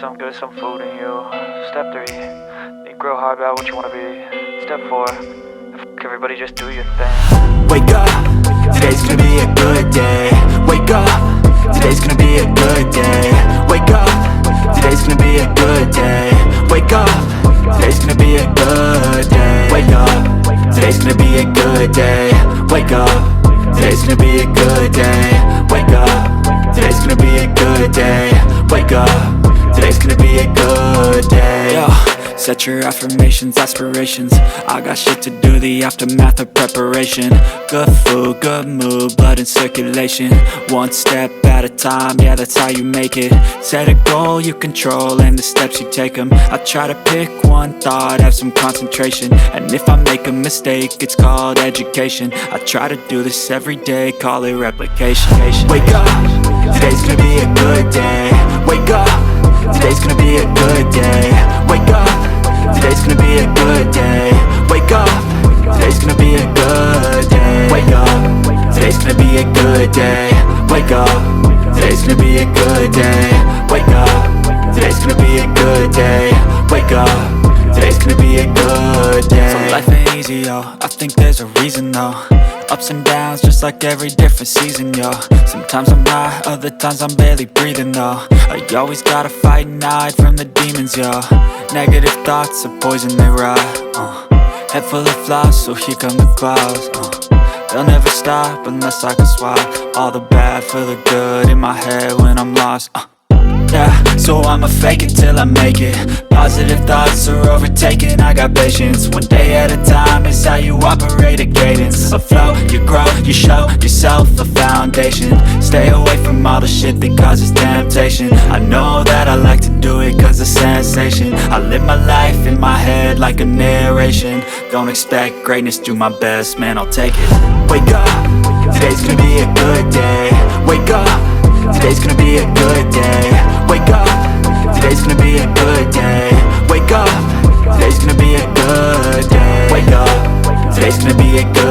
some good, some food in you. Step 3, think real hard about what you wanna be. Step 4, everybody just do your thing. Wake up, today's gonna be a good day. Wake up, today's gonna be a good day. Wake up, today's gonna be a good day. Wake up, today's gonna be a good day. Wake up, today's gonna be a good day. Wake up, today's gonna be a good day. Wake up, today's gonna be a good day. Wake up, today's gonna be a good day. Yo, set your affirmations, aspirations. I got shit to do, the aftermath of preparation. Good food, good mood, blood in circulation. One step at a time, yeah, that's how you make it. Set a goal you control and the steps you take them. I try to pick one thought, have some concentration. And if I make a mistake, it's called education. I try to do this every day, call it replication. Wake up, today's gonna be a good day. Wake up, today's gonna be a good day. Wake up, today's gonna be a good day. Wake up, today's gonna be a good day. Wake up, today's gonna be a good day. Wake up, today's gonna be a good day. Wake up, today's gonna be a good day. Wake up, today's gonna be a good day. So life ain't easy, yo, I think there's a reason though. Ups and downs, just like every different season, yo. Sometimes I'm high, other times I'm barely breathing, though. I always gotta fight and hide from the demons, yo. Negative thoughts are poison, they rot. Head full of flies, so here come the clouds. They'll never stop unless I can swap all the bad for the good in my head when I'm lost. Yeah, so I'ma fake it till I make it. Positive thoughts are overtaken, I got patience. One day at a time is how you operate a cadence. A flow, you grow, you show yourself a foundation. Stay away from all the shit that causes temptation. I know that I like to do it cause it's sensation. I live my life in my head like a narration. Don't expect greatness, do my best, man, I'll take it. Wake up, today's gonna be a good day. Wake up, today's gonna be a good day. Wake up, today's gonna be a good day. Wake up, today's gonna be a good day. Wake up, today's gonna be a good